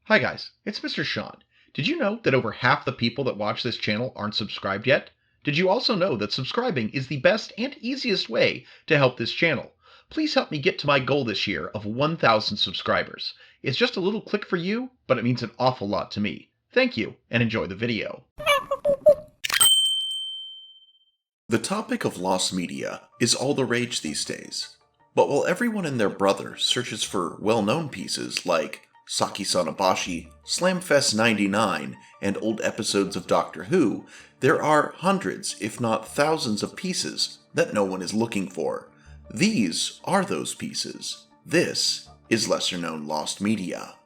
Hi guys, it's Mr. Sean. Did you know that over half the people that watch this channel aren't subscribed yet? Did you also know that subscribing is the best and easiest way to help this channel? Please help me get to my goal this year of 1,000 subscribers. It's just a little click for you, but it means an awful lot to me. Thank you, and enjoy the video. The topic of lost media is all the rage these days. But while everyone and their brother searches for well-known pieces like Saki Sanabashi, Slamfest 99, and old episodes of Doctor Who, there are hundreds, if not thousands of pieces that no one is looking for. These are those pieces. This is lesser-known lost media.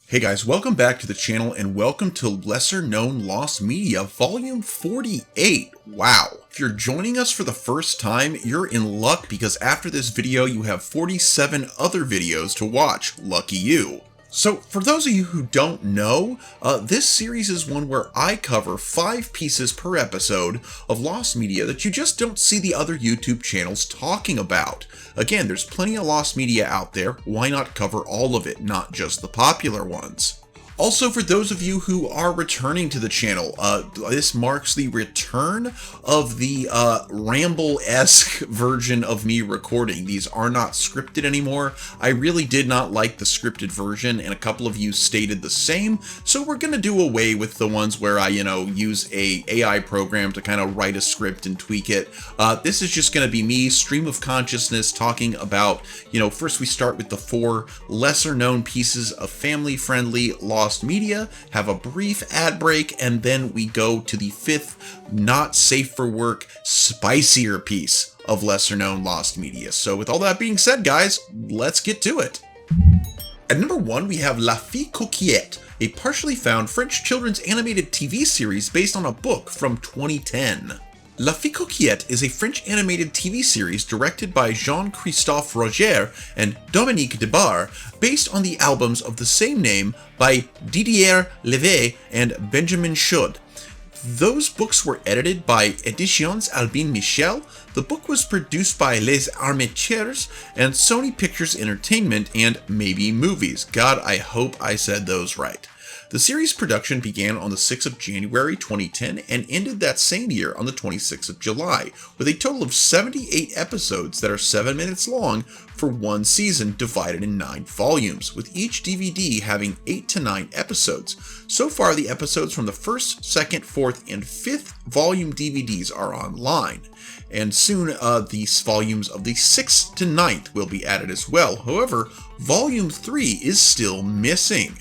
Hey guys, welcome back to the channel and welcome to Lesser Known Lost Media Volume 48. Wow. If you're joining us for the first time, you're in luck because after this video you have 47 other videos to watch. Lucky you. So for those of you who don't know, this series is one where I cover 5 pieces per episode of lost media that you just don't see the other YouTube channels talking about. Again, there's plenty of lost media out there. Why not cover all of it, not just the popular ones? Also, for those of you who are returning to the channel, this marks the return of the ramble-esque version of me recording. These are not scripted anymore. I really did not like the scripted version, and a couple of you stated the same, so we're going to do away with the ones where I, use a AI program to kind of write a script and tweak it. This is just going to be me, stream of consciousness, talking about, first we start with the 4 lesser-known pieces of family-friendly lost media, have a brief ad break, and then we go to the 5th not safe for work spicier piece of lesser known lost media. So with all that being said, guys, let's get to it. At number 1 we have La Fille Coquette, a partially found French children's animated TV series based on a book from 2010. La Fille Coquette is a French animated TV series directed by Jean-Christophe Roger and Dominique Debar, based on the albums of the same name by Didier Levé and Benjamin Chaud. Those books were edited by Editions Albin Michel. The book was produced by Les Armetiers and Sony Pictures Entertainment and Maybe Movies. God, I hope I said those right. The series production began on the 6th of January 2010 and ended that same year on the 26th of July, with a total of 78 episodes that are 7 minutes long for one season divided in 9 volumes, with each DVD having 8 to 9 episodes. So far, the episodes from the 1st, 2nd, 4th, and 5th volume DVDs are online, and soon these volumes of the 6th to 9th will be added as well. However, volume 3 is still missing.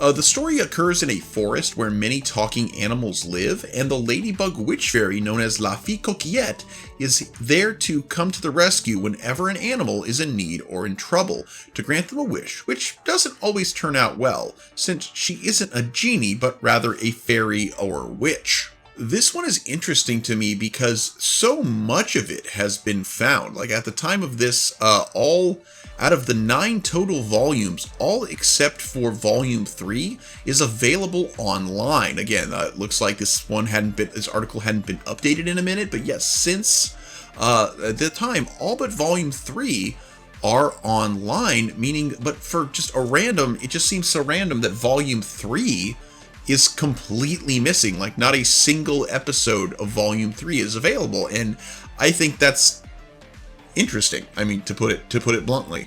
The story occurs in a forest where many talking animals live, and the ladybug witch fairy known as La Fille Coquette is there to come to the rescue whenever an animal is in need or in trouble, to grant them a wish, which doesn't always turn out well, since she isn't a genie but rather a fairy or witch. This one is interesting to me because so much of it has been found. Like at the time of this, all out of the 9 total volumes, all except for volume 3 is available online. Again, it looks like this article hadn't been updated in a minute, but yes, since at the time, all but volume 3 are online, but for just it just seems so random that volume 3 is completely missing. Like not a single episode of volume 3 is available, and I think that's interesting. I mean, to put it bluntly.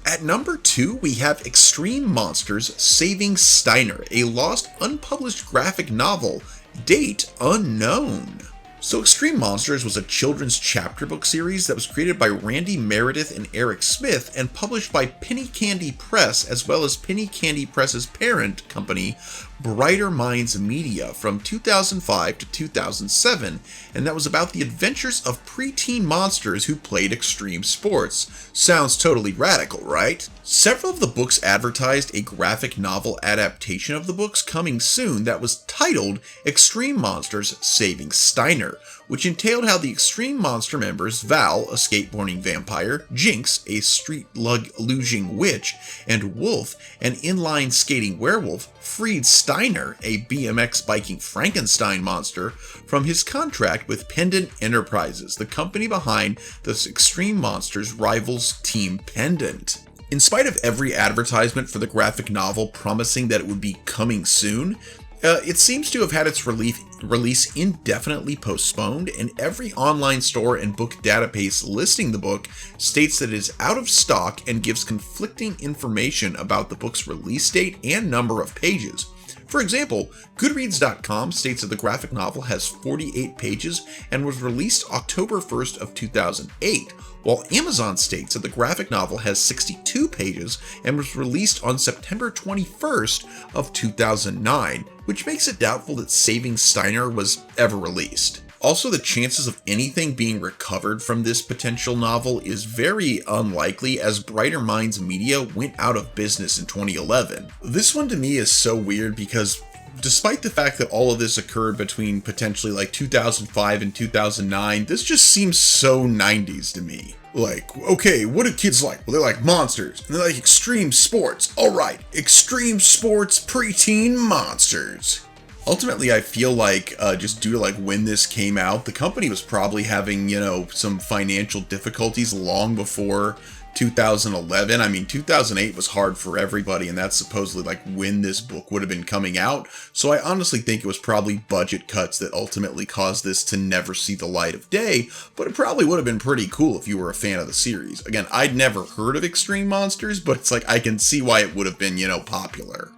At number 2, we have Extreme Monsters Saving Steiner, a lost unpublished graphic novel, date unknown. So Extreme Monsters was a children's chapter book series that was created by Randy Meredith and Eric Smith and published by Penny Candy Press, as well as Penny Candy Press's parent company, Brighter Minds Media, from 2005 to 2007, and that was about the adventures of preteen monsters who played extreme sports. Sounds totally radical, right? Several of the books advertised a graphic novel adaptation of the books coming soon that was titled Extreme Monsters Saving Steiner, which entailed how the Extreme Monster members Val, a skateboarding vampire, Jinx, a street-luging witch, and Wolf, an inline skating werewolf, freed Steiner, a BMX biking Frankenstein monster, from his contract with Pendant Enterprises, the company behind the Extreme Monsters rivals Team Pendant. In spite of every advertisement for the graphic novel promising that it would be coming soon, it seems to have had its release indefinitely postponed, and every online store and book database listing the book states that it is out of stock and gives conflicting information about the book's release date and number of pages. For example, Goodreads.com states that the graphic novel has 48 pages and was released October 1st of 2008, while Amazon states that the graphic novel has 62 pages and was released on September 21st of 2009, which makes it doubtful that Saving Steiner was ever released. Also, the chances of anything being recovered from this potential novel is very unlikely, as Brighter Minds Media went out of business in 2011. This one to me is so weird because despite the fact that all of this occurred between potentially like 2005 and 2009, this just seems so 90s to me. Like, okay, what do kids like? Well, they like monsters, and they like extreme sports. Alright, extreme sports, preteen monsters. Ultimately, I feel like just due to like when this came out, the company was probably having, some financial difficulties long before 2011. I mean, 2008 was hard for everybody, and that's supposedly like when this book would have been coming out. So I honestly think it was probably budget cuts that ultimately caused this to never see the light of day, but it probably would have been pretty cool if you were a fan of the series. Again, I'd never heard of Extreme Monsters, but it's like I can see why it would have been, popular.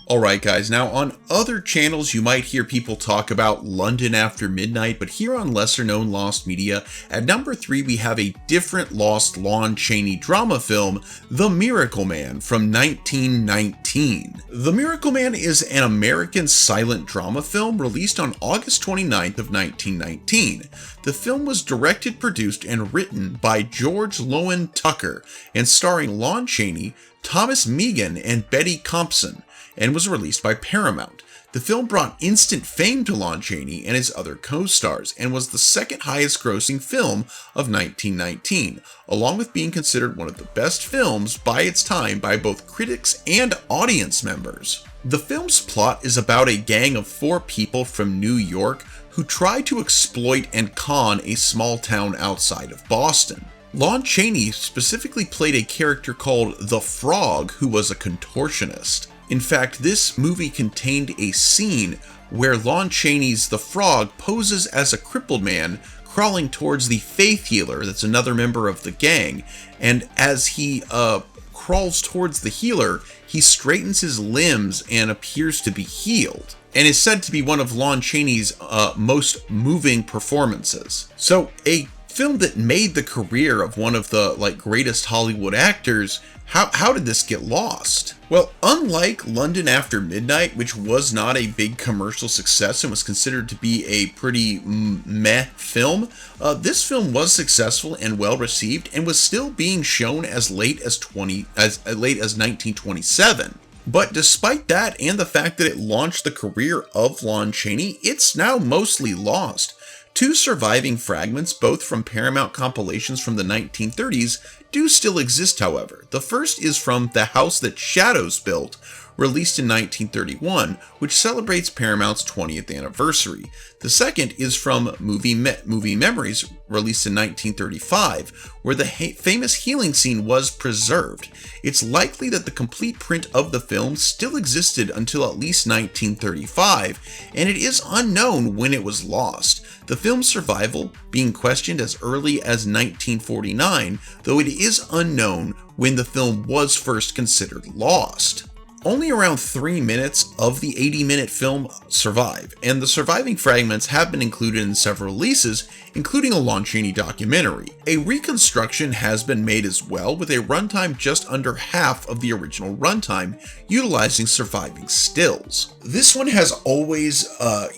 Alright guys, now on other channels you might hear people talk about London After Midnight, but here on Lesser Known Lost Media, at number 3 we have a different lost Lon Chaney drama film, The Miracle Man from 1919. The Miracle Man is an American silent drama film released on August 29th of 1919. The film was directed, produced, and written by George Lowen Tucker, and starring Lon Chaney, Thomas Meighan, and Betty Compson, and was released by Paramount. The film brought instant fame to Lon Chaney and his other co-stars, and was the second highest grossing film of 1919, along with being considered one of the best films by its time by both critics and audience members. The film's plot is about a gang of 4 people from New York who try to exploit and con a small town outside of Boston. Lon Chaney specifically played a character called the Frog, who was a contortionist. In fact, this movie contained a scene where Lon Chaney's The Frog poses as a crippled man crawling towards the Faith Healer, that's another member of the gang, and as he crawls towards the healer, he straightens his limbs and appears to be healed, and is said to be one of Lon Chaney's most moving performances. So, a film that made the career of one of the greatest Hollywood actors, how did this get lost? Well, unlike London After Midnight, which was not a big commercial success and was considered to be a pretty meh film, this film was successful and well received, and was still being shown as late as 1927. But despite that, and the fact that it launched the career of Lon Chaney, it's now mostly lost. 2 surviving fragments, both from Paramount compilations from the 1930s, do still exist, however. The first is from The House That Shadows Built, released in 1931, which celebrates Paramount's 20th anniversary. The second is from Movie Memories, released in 1935, where the famous healing scene was preserved. It's likely that the complete print of the film still existed until at least 1935, and it is unknown when it was lost. The film's survival being questioned as early as 1949, though it is unknown when the film was first considered lost. Only around 3 minutes of the 80-minute film survive, and the surviving fragments have been included in several releases, including a Lon Chaney documentary. A reconstruction has been made as well, with a runtime just under half of the original runtime, utilizing surviving stills. This one has always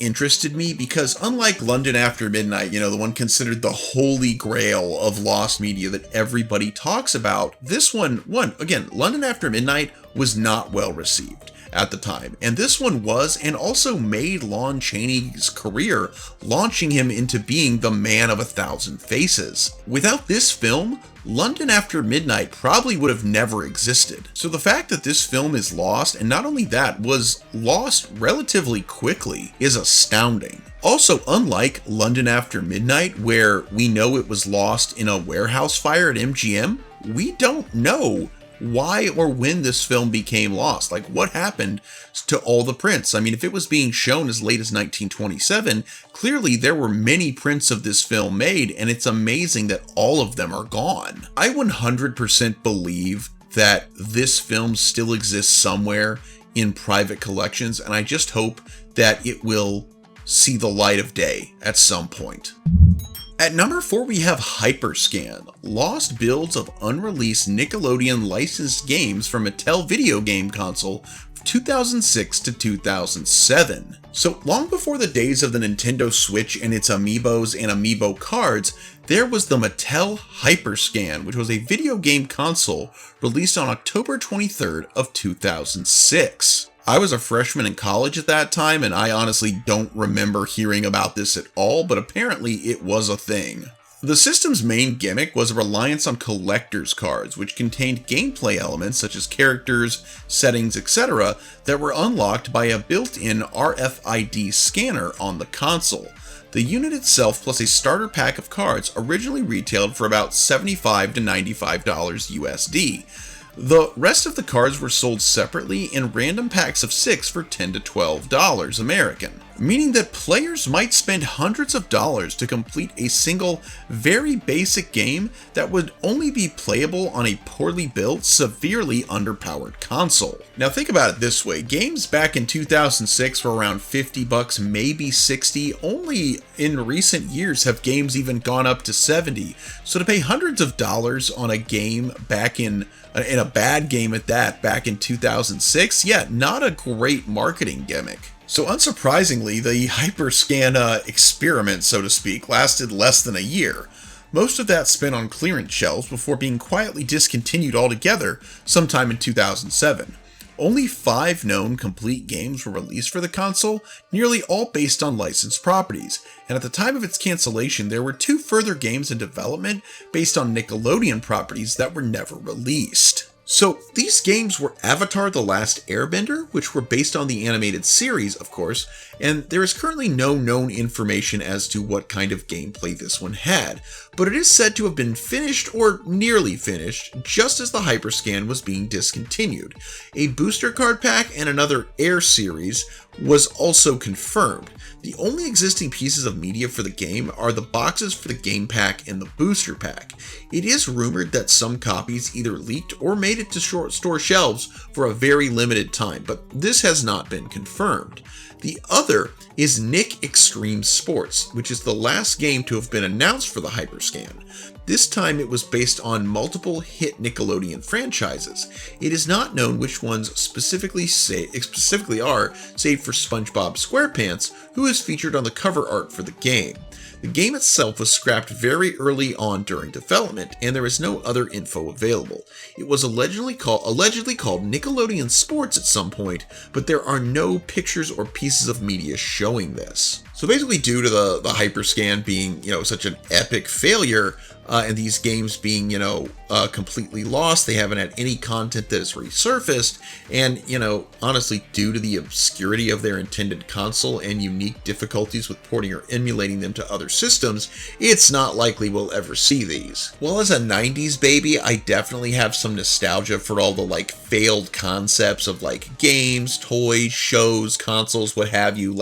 interested me because, unlike London After Midnight, the one considered the holy grail of lost media that everybody talks about, this one, again, London After Midnight was not well received at the time, and this one was, and also made Lon Chaney's career, launching him into being the man of 1,000 faces. Without this film, London After Midnight probably would have never existed. So the fact that this film is lost, and not only that, was lost relatively quickly, is astounding. Also, unlike London After Midnight, where we know it was lost in a warehouse fire at MGM, we don't know why or when this film became lost. Like, what happened to all the prints? I mean, if it was being shown as late as 1927, clearly there were many prints of this film made, and it's amazing that all of them are gone. I 100% believe that this film still exists somewhere in private collections, and I just hope that it will see the light of day at some point. At number 4, we have Hyperscan, lost builds of unreleased Nickelodeon licensed games from Mattel video game console 2006 to 2007. So long before the days of the Nintendo Switch and its amiibos and amiibo cards, there was the Mattel Hyperscan, which was a video game console released on October 23rd of 2006. I was a freshman in college at that time, and I honestly don't remember hearing about this at all, but apparently it was a thing. The system's main gimmick was a reliance on collector's cards, which contained gameplay elements such as characters, settings, etc. that were unlocked by a built-in RFID scanner on the console. The unit itself plus a starter pack of cards originally retailed for about $75 to $95 USD. The rest of the cards were sold separately in random packs of 6 for $10 to $12 American, meaning that players might spend hundreds of dollars to complete a single, very basic game that would only be playable on a poorly built, severely underpowered console. Now think about it this way, games back in 2006 were around $50, maybe $60, only in recent years have games even gone up to $70, so to pay hundreds of dollars on a game back in a bad game at that back in 2006, yeah, not a great marketing gimmick. So unsurprisingly, the Hyperscan experiment, so to speak, lasted less than a year. Most of that spent on clearance shelves before being quietly discontinued altogether sometime in 2007. Only 5 known complete games were released for the console, nearly all based on licensed properties, and at the time of its cancellation there were 2 further games in development based on Nickelodeon properties that were never released. So these games were Avatar: The Last Airbender, which were based on the animated series, of course, and there is currently no known information as to what kind of gameplay this one had, but it is said to have been finished or nearly finished just as the Hyperscan was being discontinued. A booster card pack and another Air series was also confirmed. The only existing pieces of media for the game are the boxes for the game pack and the booster pack. It is rumored that some copies either leaked or made it to store shelves for a very limited time, but this has not been confirmed. The other is Nick Extreme Sports, which is the last game to have been announced for the Hyperscan. This time it was based on multiple hit Nickelodeon franchises. It is not known which ones specifically are, save for SpongeBob SquarePants, who is featured on the cover art for the game. The game itself was scrapped very early on during development, and there is no other info available. It was allegedly called Nickelodeon Sports at some point, but there are no pictures or pieces of media showing this. So basically, due to the Hyperscan being, such an epic failure, and these games being, completely lost, they haven't had any content that has resurfaced, and, honestly, due to the obscurity of their intended console and unique difficulties with porting or emulating them to other systems, it's not likely we'll ever see these. Well, as a 90s baby, I definitely have some nostalgia for all the, failed concepts of, games, toys, shows, consoles, what have you.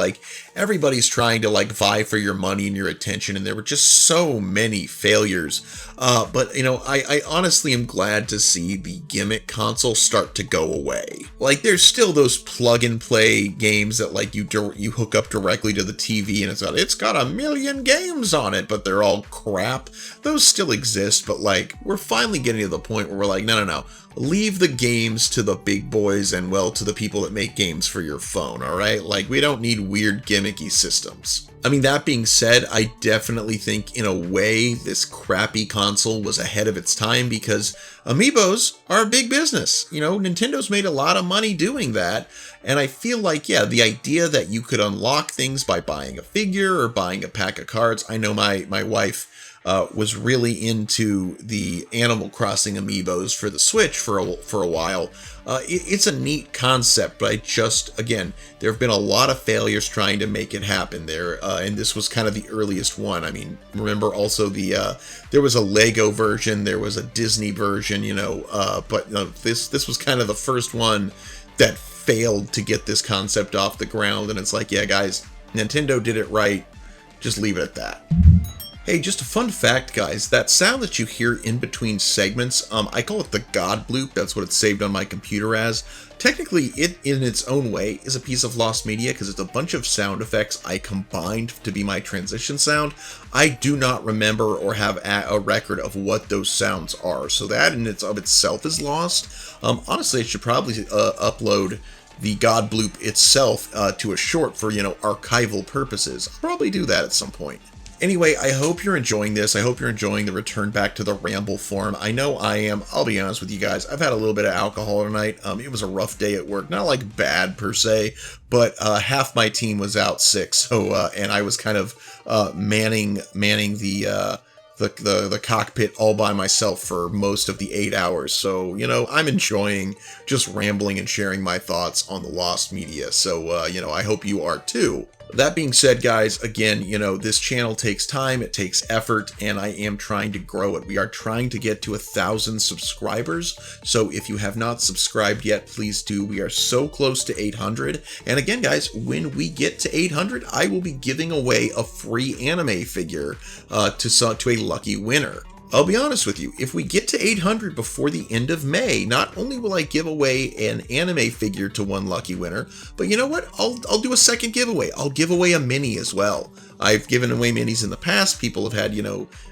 Everybody's trying to, vie for your money and your attention, and there were just so many failures. But I honestly am glad to see the gimmick console start to go away. There's still those plug and play games that you hook up directly to the TV and it's got 1 million games on it, but they're all crap. Those still exist, but we're finally getting to the point where we're no. Leave the games to the big boys and, to the people that make games for your phone, alright? We don't need weird gimmicky systems. I mean, that being said, I definitely think, in a way, this crappy console was ahead of its time because amiibos are a big business. Nintendo's made a lot of money doing that, and I feel the idea that you could unlock things by buying a figure or buying a pack of cards. I know my wife was really into the Animal Crossing amiibos for the Switch for a while. It's a neat concept, but again, there have been a lot of failures trying to make it happen there, and this was kind of the earliest one. I mean, remember also there was a Lego version, there was a Disney version, but this was kind of the first one that failed to get this concept off the ground, and it's like, yeah, guys, Nintendo did it right, just leave it at that. Hey, just a fun fact, guys, that sound that you hear in between segments, I call it the God bloop. That's what it's saved on my computer as. Technically, it, in its own way, is a piece of lost media because it's a bunch of sound effects I combined to be my transition sound. I do not remember or have a record of what those sounds are, so that in itself is lost. Honestly, I should probably upload the God bloop itself to a short for, archival purposes. I'll probably do that at some point. Anyway, I hope you're enjoying this. I hope you're enjoying the return back to the ramble form. I know I am. I'll be honest with you guys. I've had a little bit of alcohol tonight. It was a rough day at work. Not like bad per se, but half my team was out sick. So, and I was kind of manning the cockpit all by myself for most of the 8 hours. So, I'm enjoying just rambling and sharing my thoughts on the lost media. So, I hope you are too. That being said, guys, again, this channel takes time, it takes effort, and I am trying to grow it. We are trying to get to 1,000 subscribers, so if you have not subscribed yet, please do. We are so close to 800, and again, guys, when we get to 800, I will be giving away a free anime figure to a lucky winner. I'll be honest with you, if we get to 800 before the end of May, not only will I give away an anime figure to one lucky winner, but you know what? I'll do a second giveaway. I'll give away a mini as well. I've given away minis in the past. People have had,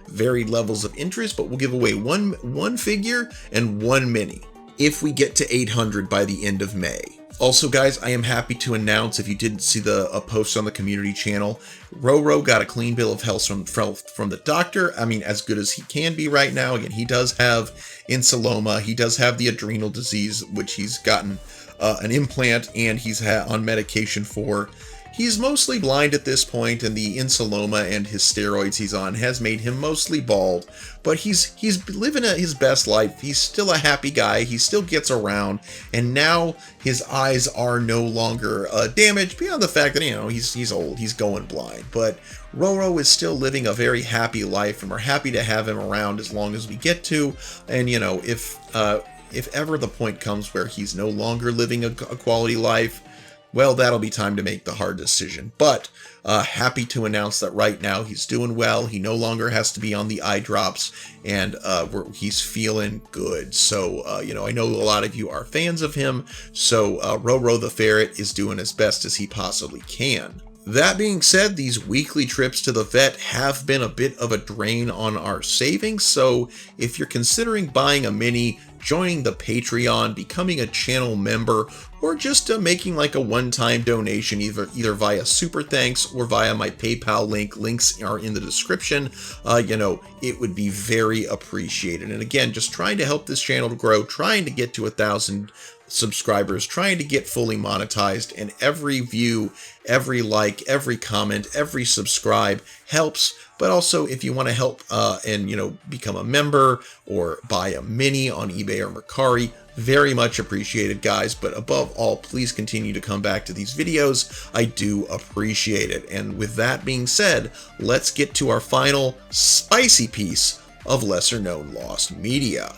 varied levels of interest, but we'll give away one figure and one mini if we get to 800 by the end of May. Also, guys, I am happy to announce, if you didn't see the post on the community channel, Roro got a clean bill of health from the doctor. I mean, as good as he can be right now. Again, he does have insuloma. He does have the adrenal disease, which he's gotten an implant and he's on medication for. He's mostly blind at this point, and the insuloma and his steroids he's on has made him mostly bald, but he's living his best life. He's still a happy guy. He still gets around, and now his eyes are no longer damaged beyond the fact that, he's old, he's going blind. But Roro is still living a very happy life, and we're happy to have him around as long as we get to. And, if ever the point comes where he's no longer living a quality life, well, that'll be time to make the hard decision. But happy to announce that right now he's doing well. He no longer has to be on the eye drops, and he's feeling good. So, I know a lot of you are fans of him. So Roro the Ferret is doing as best as he possibly can. That being said, these weekly trips to the vet have been a bit of a drain on our savings. So if you're considering buying a mini, joining the Patreon, becoming a channel member, or just making like a one-time donation, either via Super Thanks or via my PayPal link. Links are in the description. It would be very appreciated. And again, just trying to help this channel to grow, trying to get to 1,000 subscribers, trying to get fully monetized, and every view, every like, every comment, every subscribe helps. But also, if you want to help and become a member or buy a mini on eBay or Mercari, very much appreciated, guys. But above all, please continue to come back to these videos. I do appreciate it. And with that being said, let's get to our final spicy piece of lesser known lost media.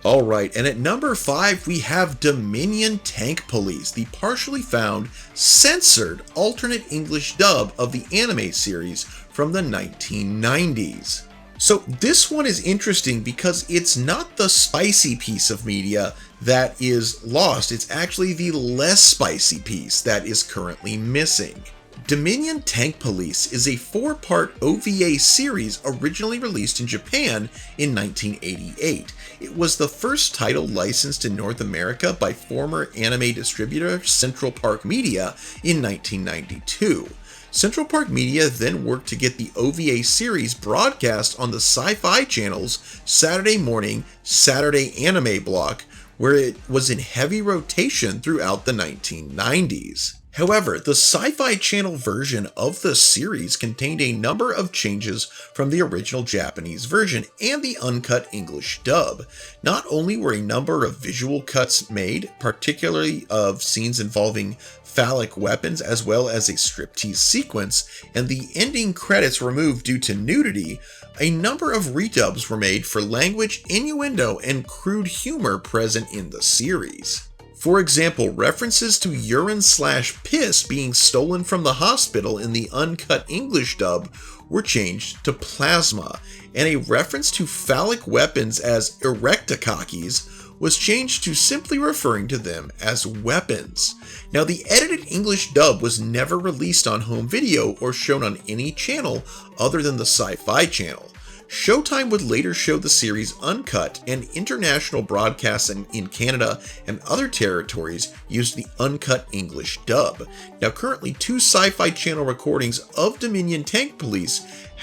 Alright, and at number 5 we have Dominion Tank Police, the partially found, censored alternate English dub of the anime series from the 1990s. So this one is interesting because it's not the spicy piece of media that is lost, it's actually the less spicy piece that is currently missing. Dominion Tank Police is a 4-part OVA series originally released in Japan in 1988. It was the first title licensed in North America by former anime distributor Central Park Media in 1992. Central Park Media then worked to get the OVA series broadcast on the Sci-Fi Channel's Saturday morning Saturday Anime block, where it was in heavy rotation throughout the 1990s. However, the Sci-Fi Channel version of the series contained a number of changes from the original Japanese version and the uncut English dub. Not only were a number of visual cuts made, particularly of scenes involving phallic weapons as well as a striptease sequence, and the ending credits removed due to nudity, a number of redubs were made for language, innuendo, and crude humor present in the series. For example, references to urine/piss being stolen from the hospital in the uncut English dub were changed to plasma, and a reference to phallic weapons as erectocockies was changed to simply referring to them as weapons. Now, the edited English dub was never released on home video or shown on any channel other than the Sci-Fi Channel. Showtime would later show the series uncut, and international broadcasts in Canada and other territories used the uncut English dub. Now, currently 2 Sci-Fi Channel recordings of Dominion Tank Police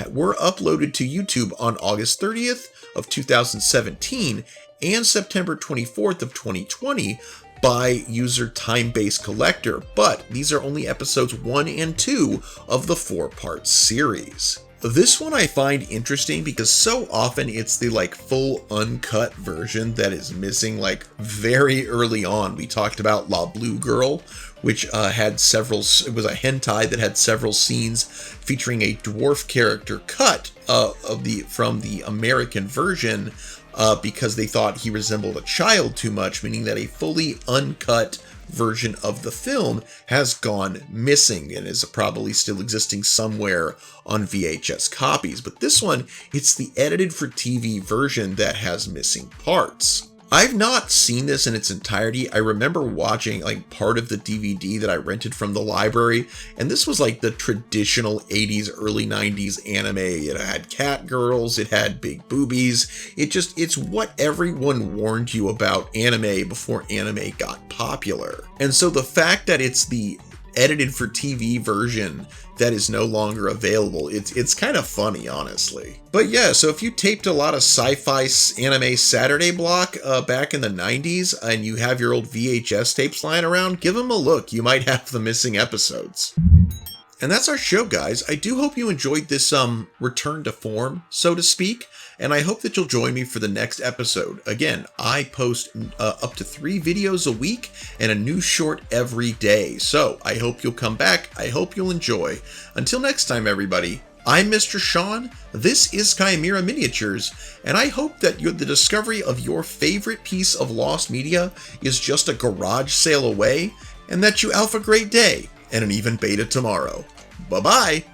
were uploaded to YouTube on August 30th of 2017 and September 24th of 2020 by user Time-Based Collector, but these are only episodes 1 and 2 of the 4-part series. This one I find interesting because so often it's the full uncut version that is missing. Very early on, we talked about La Blue Girl, which had several, it was a hentai that had several scenes featuring a dwarf character cut from the American version because they thought he resembled a child too much, meaning that a fully uncut version of the film has gone missing and is probably still existing somewhere on VHS copies. But this one, it's the edited for TV version that has missing parts. I've not seen this in its entirety. I remember watching part of the DVD that I rented from the library, and this was the traditional 80s, early 90s anime. It had cat girls, it had big boobies. It's what everyone warned you about anime before anime got popular. And so the fact that it's the edited for TV version that is no longer available, it's kind of funny, honestly. But yeah, so if you taped a lot of sci-fi anime Saturday block back in the 90s and you have your old VHS tapes lying around, give them a look. You might have the missing episodes. And that's our show, guys. I do hope you enjoyed this return to form, so to speak, and I hope that you'll join me for the next episode. Again, I post up to 3 videos a week and a new short every day, so I hope you'll come back. I hope you'll enjoy. Until next time, everybody, I'm Mr. Sean, this is Chimera Miniatures, and I hope that the discovery of your favorite piece of lost media is just a garage sale away, and that you have a great day and an even beta tomorrow. Bye-bye!